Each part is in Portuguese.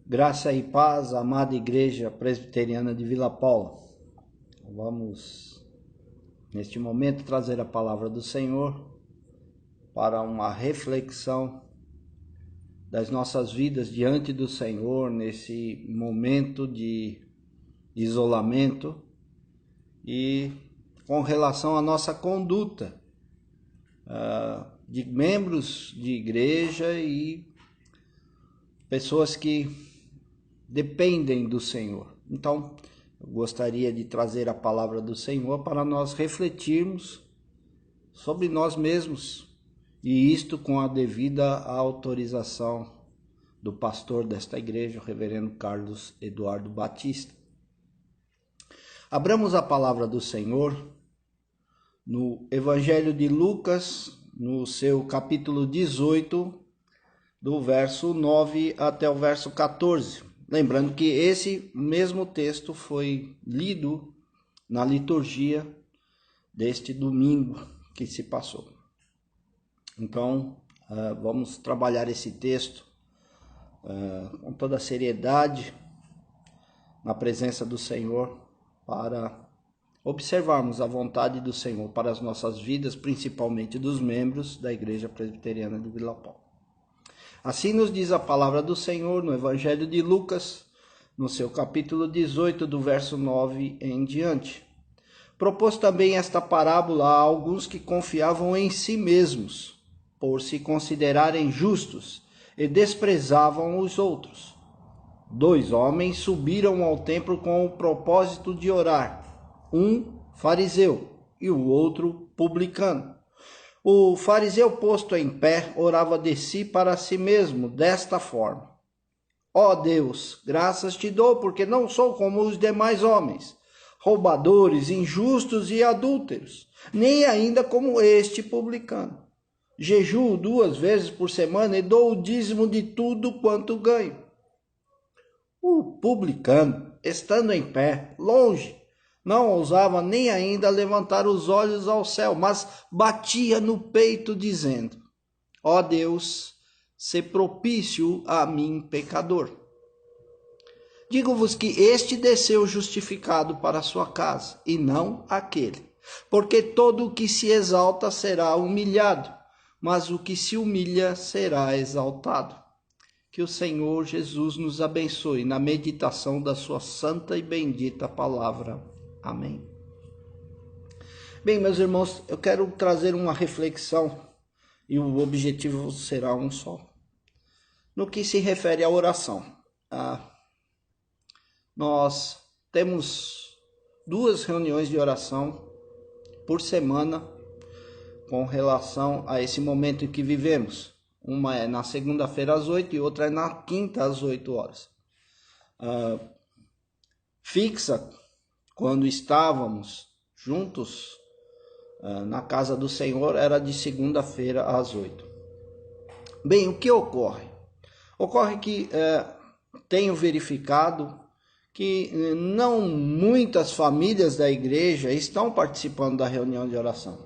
Graça e paz, amada Igreja Presbiteriana de Vila Paula. Vamos, neste momento, trazer a palavra do Senhor para uma reflexão das nossas vidas diante do Senhor, nesse momento de isolamento e com relação à nossa conduta de membros de igreja e pessoas que dependem do Senhor. Então, eu gostaria de trazer a palavra do Senhor para nós refletirmos sobre nós mesmos, e isto com a devida autorização do pastor desta igreja, o reverendo Carlos Eduardo Batista. Abramos a palavra do Senhor no Evangelho de Lucas, no seu capítulo 18, do verso 9 até o verso 14. Lembrando que esse mesmo texto foi lido na liturgia deste domingo que se passou. Então, vamos trabalhar esse texto com toda a seriedade na presença do Senhor para observarmos a vontade do Senhor para as nossas vidas, principalmente dos membros da Igreja Presbiteriana de Vila Paula. Assim nos diz a palavra do Senhor no Evangelho de Lucas, no seu capítulo 18, do verso 9 em diante. Propôs também esta parábola a alguns que confiavam em si mesmos, por se considerarem justos, e desprezavam os outros. 2 homens subiram ao templo com o propósito de orar, um fariseu e o outro publicano. O fariseu, posto em pé, orava de si para si mesmo, desta forma: Ó Deus, graças te dou, porque não sou como os demais homens, roubadores, injustos e adúlteros, nem ainda como este publicano. Jejuo 2 vezes por semana e dou o dízimo de tudo quanto ganho. O publicano, estando em pé, longe, não ousava nem ainda levantar os olhos ao céu, mas batia no peito, dizendo: Ó Deus, sê propício a mim, pecador. Digo-vos que este desceu justificado para a sua casa, e não aquele. Porque todo o que se exalta será humilhado, mas o que se humilha será exaltado. Que o Senhor Jesus nos abençoe na meditação da sua santa e bendita palavra. Amém. Bem, meus irmãos, eu quero trazer uma reflexão e o objetivo será um só. No que se refere à oração, nós temos 2 reuniões de oração por semana com relação a esse momento em que vivemos. Uma é na segunda-feira às 8 e outra é na quinta às 8 horas. Fixa quando estávamos juntos na casa do Senhor, era de segunda-feira às 8. Bem, o que ocorre? Ocorre que tenho verificado que não muitas famílias da igreja estão participando da reunião de oração.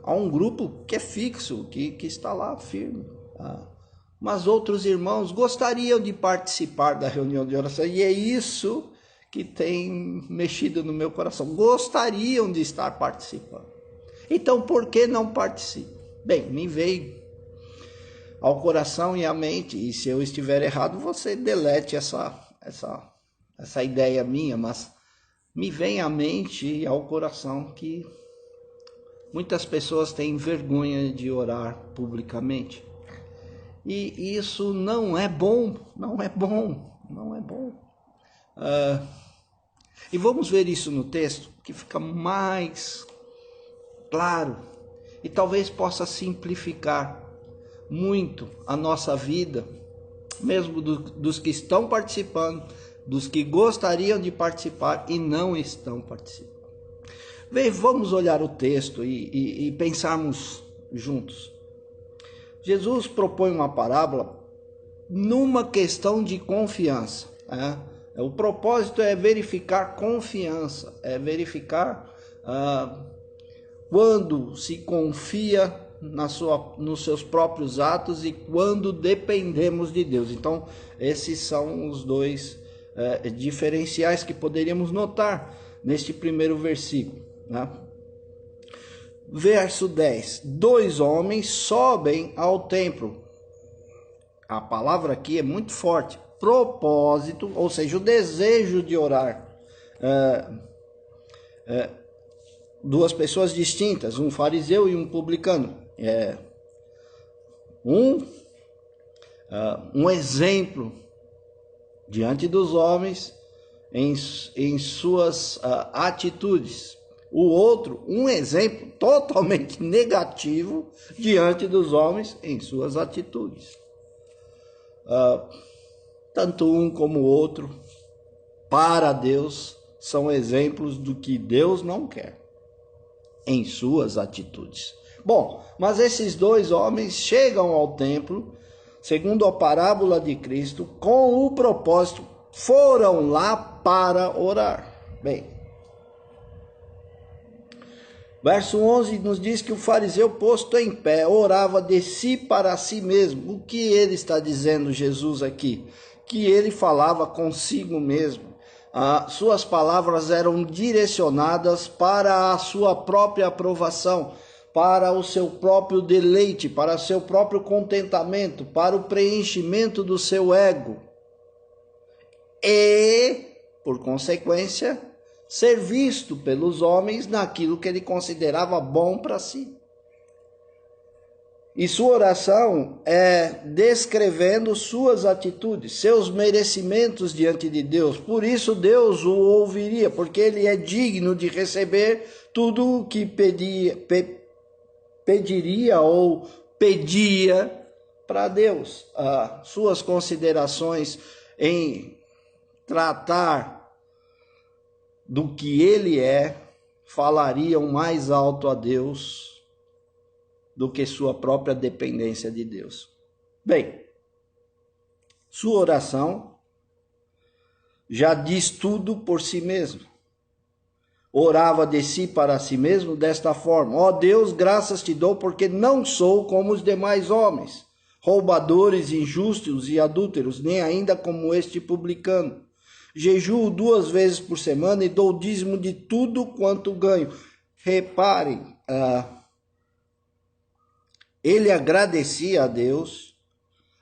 Há um grupo que é fixo, que está lá firme. Mas outros irmãos gostariam de participar da reunião de oração, e é isso que tem mexido no meu coração. Gostariam de estar participando. Então, por que não participam? Bem, me veio ao coração e à mente, e se eu estiver errado, você delete essa ideia minha, mas me vem à mente e ao coração que muitas pessoas têm vergonha de orar publicamente. E isso não é bom, não é bom, não é bom. E vamos ver isso no texto, que fica mais claro e talvez possa simplificar muito a nossa vida, mesmo dos que estão participando, dos que gostariam de participar e não estão participando. Bem, vamos olhar o texto e pensarmos juntos. Jesus propõe uma parábola numa questão de confiança. O propósito é verificar confiança, é verificar quando se confia nos seus próprios atos e quando dependemos de Deus. Então, esses são os dois diferenciais que poderíamos notar neste primeiro versículo, né? Verso 10: 2 homens sobem ao templo. A palavra aqui é muito forte. Propósito, ou seja, o desejo de orar. Duas pessoas distintas, um fariseu e um publicano. Um exemplo diante dos homens em suas atitudes. O outro, um exemplo totalmente negativo diante dos homens em suas atitudes. Tanto um como o outro, para Deus, são exemplos do que Deus não quer em suas atitudes. Bom, mas esses 2 homens chegam ao templo, segundo a parábola de Cristo, com o propósito, foram lá para orar. Bem, verso 11 nos diz que o fariseu, posto em pé, orava de si para si mesmo. O que ele está dizendo, Jesus, aqui? Que ele falava consigo mesmo. Suas palavras eram direcionadas para a sua própria aprovação, para o seu próprio deleite, para o seu próprio contentamento, para o preenchimento do seu ego. E, por consequência, ser visto pelos homens naquilo que ele considerava bom para si. E sua oração é descrevendo suas atitudes, seus merecimentos diante de Deus. Por isso Deus o ouviria, porque ele é digno de receber tudo o que pediria ou pedia para Deus. Suas considerações em tratar do que ele falariam mais alto a Deus do que sua própria dependência de Deus. Bem, sua oração já diz tudo por si mesmo. Orava de si para si mesmo desta forma: ó Deus, graças te dou, porque não sou como os demais homens, roubadores, injustos e adúlteros, nem ainda como este publicano. Jejuo 2 vezes por semana e dou dízimo de tudo quanto ganho. Reparem, ele agradecia a Deus,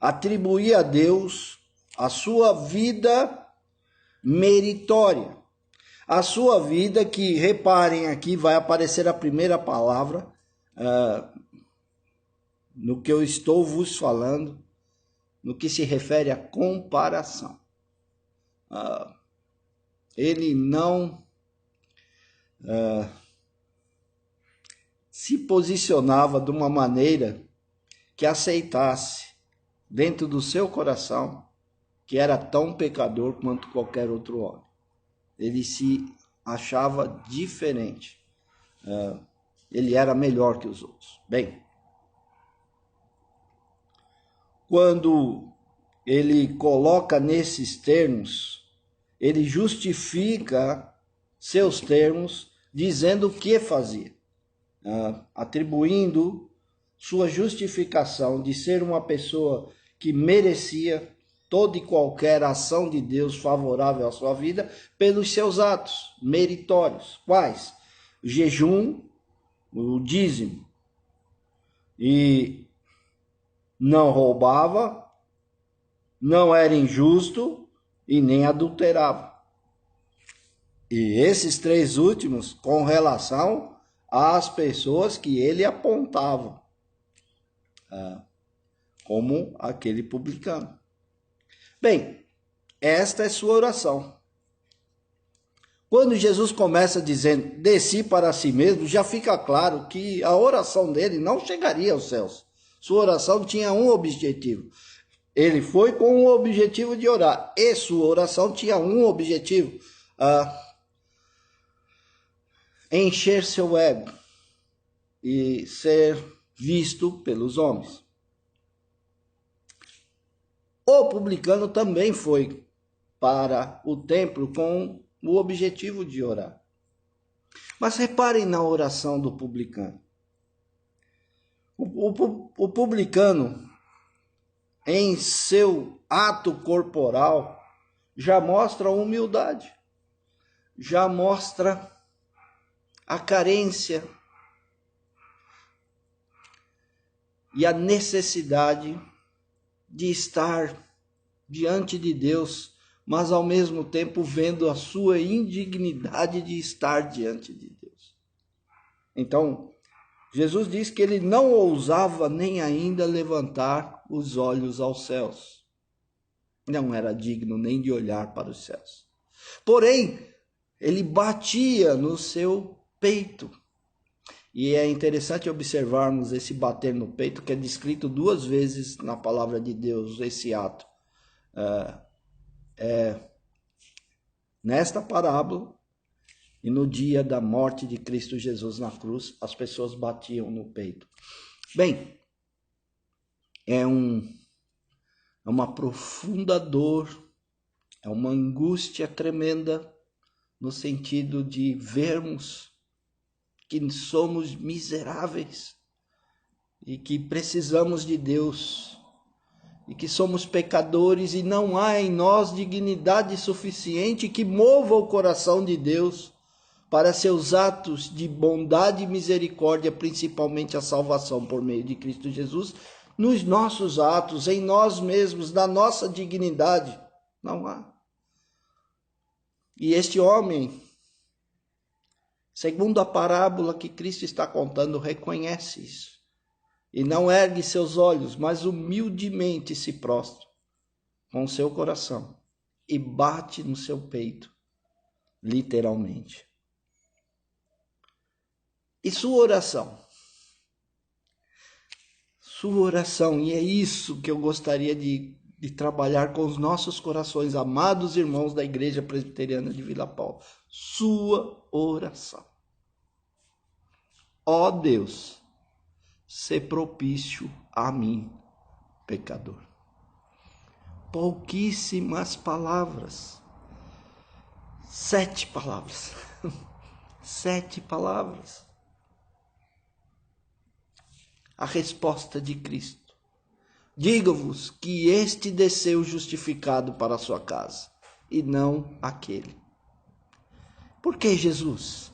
atribuía a Deus a sua vida meritória. A sua vida que, reparem aqui, vai aparecer a primeira palavra no que eu estou vos falando, no que se refere à comparação. Ele não se posicionava de uma maneira que aceitasse dentro do seu coração que era tão pecador quanto qualquer outro homem. Ele se achava diferente. Ele era melhor que os outros. Bem, quando ele coloca nesses termos, ele justifica seus termos dizendo o que fazia. Atribuindo sua justificação de ser uma pessoa que merecia toda e qualquer ação de Deus favorável à sua vida pelos seus atos meritórios. Quais? O jejum, o dízimo. E não roubava, não era injusto e nem adulterava. E esses 3 últimos com relação às pessoas que ele apontava como aquele publicano. Bem, esta é sua oração. Quando Jesus começa dizendo desci para si mesmo, já fica claro que a oração dele não chegaria aos céus. Sua oração tinha um objetivo. Ele foi com o objetivo de orar, e sua oração tinha um objetivo: encher seu ego e ser visto pelos homens. O publicano também foi para o templo com o objetivo de orar. Mas reparem na oração do publicano. O publicano, em seu ato corporal, já mostra humildade, já mostra a carência e a necessidade de estar diante de Deus, mas ao mesmo tempo vendo a sua indignidade de estar diante de Deus. Então, Jesus diz que ele não ousava nem ainda levantar os olhos aos céus. Não era digno nem de olhar para os céus. Porém, ele batia no seu peito. E é interessante observarmos esse bater no peito, que é descrito 2 vezes na palavra de Deus, esse ato. Nesta parábola e no dia da morte de Cristo Jesus na cruz, as pessoas batiam no peito. Bem, é uma profunda dor, é uma angústia tremenda, no sentido de vermos que somos miseráveis e que precisamos de Deus e que somos pecadores e não há em nós dignidade suficiente que mova o coração de Deus para seus atos de bondade e misericórdia, principalmente a salvação por meio de Cristo Jesus, nos nossos atos, em nós mesmos, na nossa dignidade. Não há. E este homem, segundo a parábola que Cristo está contando, reconhece isso. E não ergue seus olhos, mas humildemente se prostra com o seu coração e bate no seu peito, literalmente. E sua oração? Sua oração, e é isso que eu gostaria de trabalhar com os nossos corações, amados irmãos da Igreja Presbiteriana de Vila Paula. Sua oração. Ó Deus, sê propício a mim, pecador. Pouquíssimas palavras. 7 palavras. 7 palavras. A resposta de Cristo. Digo-vos que este desceu justificado para a sua casa, e não aquele. Por que, Jesus?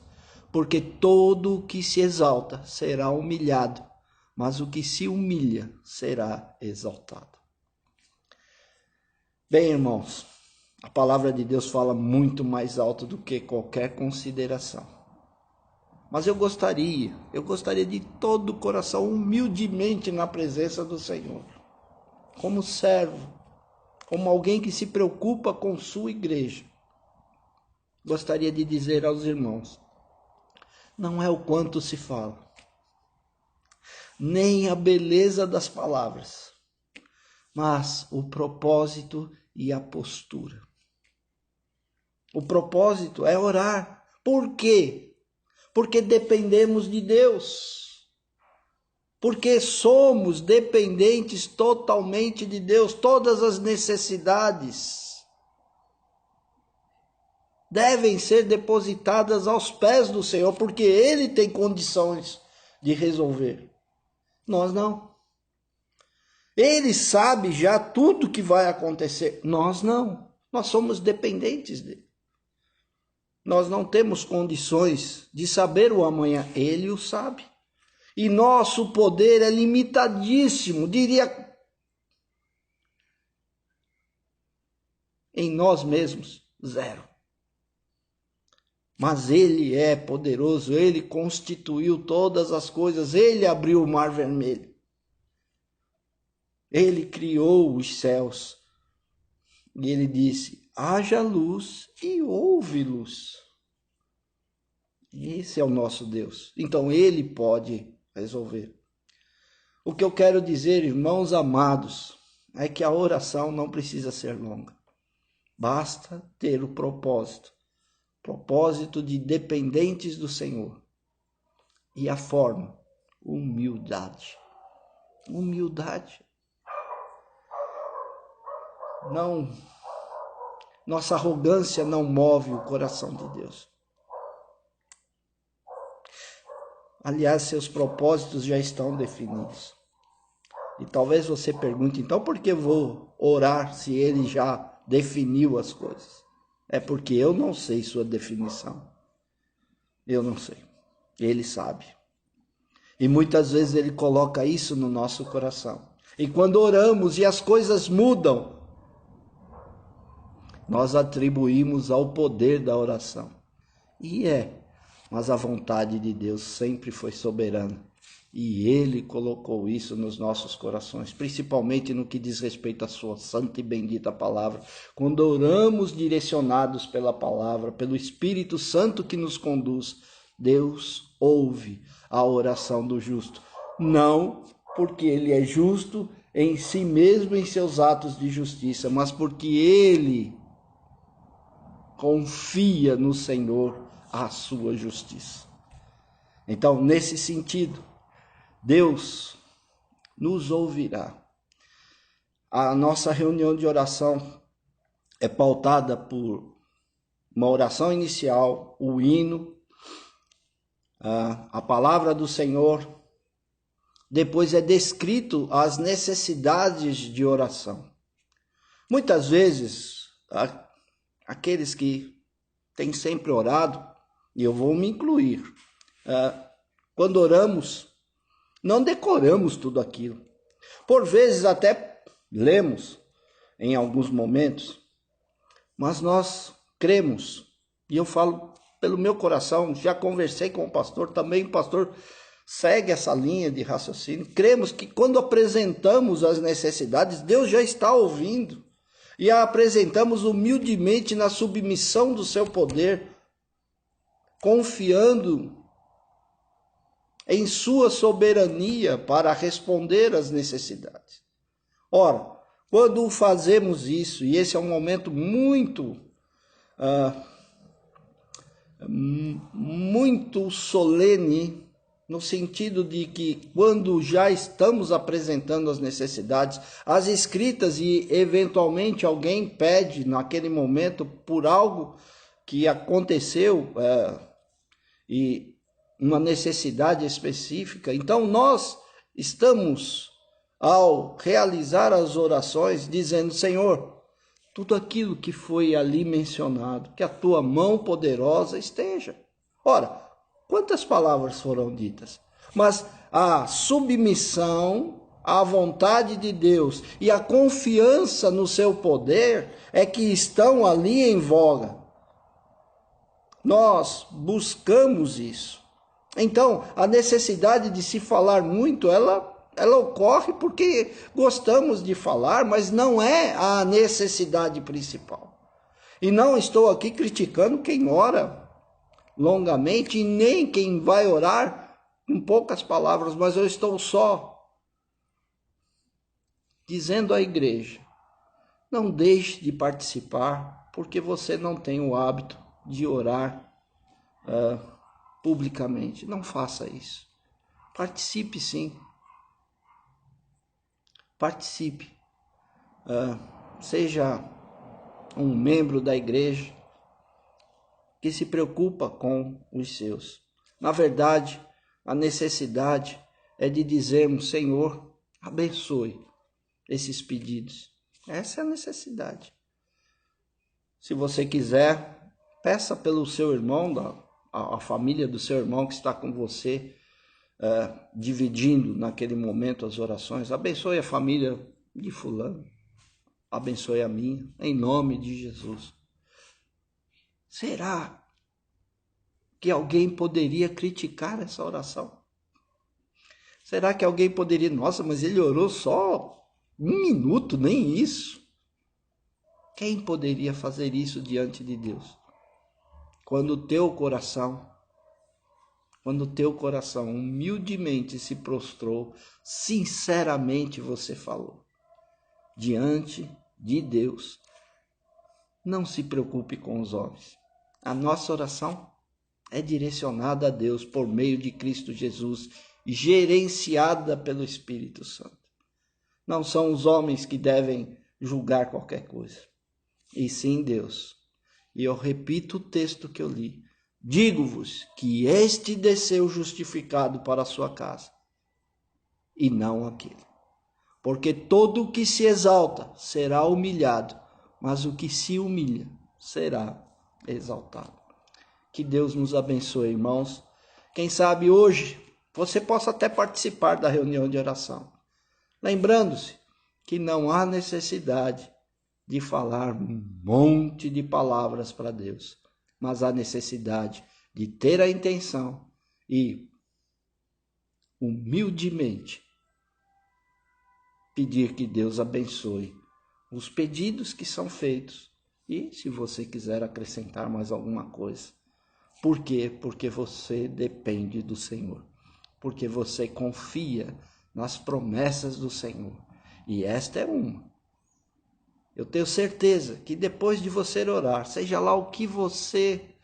Porque todo o que se exalta será humilhado, mas o que se humilha será exaltado. Bem, irmãos, a palavra de Deus fala muito mais alto do que qualquer consideração. Mas eu gostaria de todo o coração, humildemente na presença do Senhor, como servo, como alguém que se preocupa com sua igreja, gostaria de dizer aos irmãos, não é o quanto se fala, nem a beleza das palavras, mas o propósito e a postura. O propósito é orar. Por quê? Porque dependemos de Deus. Porque somos dependentes totalmente de Deus. Todas as necessidades devem ser depositadas aos pés do Senhor, porque Ele tem condições de resolver. Nós não. Ele sabe já tudo que vai acontecer. Nós não. Nós somos dependentes dele. Nós não temos condições de saber o amanhã. Ele o sabe. E nosso poder é limitadíssimo, diria, em nós mesmos, 0. Mas Ele é poderoso, Ele constituiu todas as coisas, Ele abriu o mar vermelho. Ele criou os céus. E Ele disse, haja luz e houve luz. Esse é o nosso Deus. Então Ele pode resolver. O que eu quero dizer, irmãos amados, é que a oração não precisa ser longa. Basta ter o propósito de dependentes do Senhor. E a forma, humildade. Humildade. Não, nossa arrogância não move o coração de Deus. Aliás, seus propósitos já estão definidos. E talvez você pergunte, então por que vou orar se ele já definiu as coisas? É porque eu não sei sua definição. Eu não sei. Ele sabe. E muitas vezes ele coloca isso no nosso coração. E quando oramos e as coisas mudam, nós atribuímos ao poder da oração. Mas a vontade de Deus sempre foi soberana. E Ele colocou isso nos nossos corações, principalmente no que diz respeito à sua santa e bendita palavra. Quando oramos direcionados pela palavra, pelo Espírito Santo que nos conduz, Deus ouve a oração do justo. Não porque Ele é justo em si mesmo, em seus atos de justiça, mas porque Ele confia no Senhor a sua justiça. Então, nesse sentido, Deus nos ouvirá. A nossa reunião de oração é pautada por uma oração inicial, o hino, a palavra do Senhor. Depois é descrito as necessidades de oração. Muitas vezes, aqueles que têm sempre orado, e eu vou me incluir, quando oramos, não decoramos tudo aquilo. Por vezes até lemos em alguns momentos, mas nós cremos. E eu falo pelo meu coração, já conversei com o pastor também, o pastor segue essa linha de raciocínio. Cremos que quando apresentamos as necessidades, Deus já está ouvindo. E a apresentamos humildemente na submissão do seu poder, confiando em sua soberania para responder às necessidades. Ora, quando fazemos isso, e esse é um momento muito solene, no sentido de que quando já estamos apresentando as necessidades, as escritas e eventualmente alguém pede naquele momento por algo que aconteceu e uma necessidade específica. Então nós estamos, ao realizar as orações, dizendo: Senhor, tudo aquilo que foi ali mencionado, que a tua mão poderosa esteja. Ora, quantas palavras foram ditas? Mas a submissão à vontade de Deus e a confiança no seu poder é que estão ali em voga. Nós buscamos isso. Então, a necessidade de se falar muito, ela ocorre porque gostamos de falar, mas não é a necessidade principal. E não estou aqui criticando quem ora longamente e nem quem vai orar com poucas palavras, mas eu estou só dizendo à igreja: não deixe de participar, porque você não tem o hábito de orar publicamente. Não faça isso. Participe sim. Participe. Seja um membro da igreja que se preocupa com os seus. Na verdade, a necessidade é de dizermos: Senhor, abençoe esses pedidos. Essa é a necessidade. Se você quiser, peça pelo seu irmão, a família do seu irmão que está com você, dividindo naquele momento as orações. Abençoe a família de fulano, abençoe a minha, em nome de Jesus. Será que alguém poderia criticar essa oração? Será que alguém poderia, nossa, mas ele orou só 1 minuto, nem isso? Quem poderia fazer isso diante de Deus? Quando o teu coração humildemente se prostrou, sinceramente você falou diante de Deus. Não se preocupe com os homens. A nossa oração é direcionada a Deus por meio de Cristo Jesus, gerenciada pelo Espírito Santo. Não são os homens que devem julgar qualquer coisa, e sim Deus. E eu repito o texto que eu li: digo-vos que este desceu justificado para a sua casa, e não aquele. Porque todo o que se exalta será humilhado, mas o que se humilha será exaltado. Que Deus nos abençoe, irmãos. Quem sabe hoje você possa até participar da reunião de oração, lembrando-se que não há necessidade de falar um monte de palavras para Deus, mas há necessidade de ter a intenção e humildemente pedir que Deus abençoe os pedidos que são feitos. E se você quiser acrescentar mais alguma coisa. Por quê? Porque você depende do Senhor. Porque você confia nas promessas do Senhor. E esta é uma. Eu tenho certeza que depois de você orar, seja lá o que você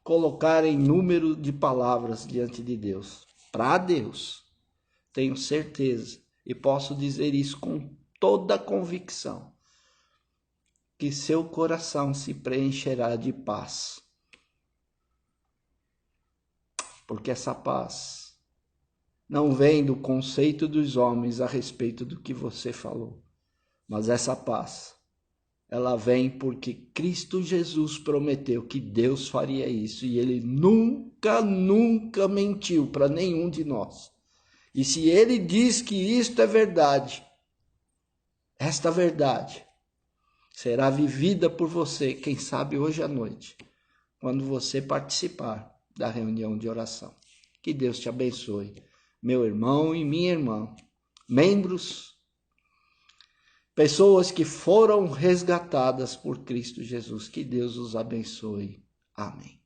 colocar em número de palavras diante de Deus, para Deus, tenho certeza e posso dizer isso com toda a convicção, que seu coração se preencherá de paz. Porque essa paz não vem do conceito dos homens a respeito do que você falou, mas essa paz, ela vem porque Cristo Jesus prometeu que Deus faria isso e Ele nunca mentiu para nenhum de nós. E se Ele diz que isto é verdade, esta verdade será vivida por você, quem sabe hoje à noite, quando você participar da reunião de oração. Que Deus te abençoe, meu irmão e minha irmã, membros, pessoas que foram resgatadas por Cristo Jesus. Que Deus os abençoe. Amém.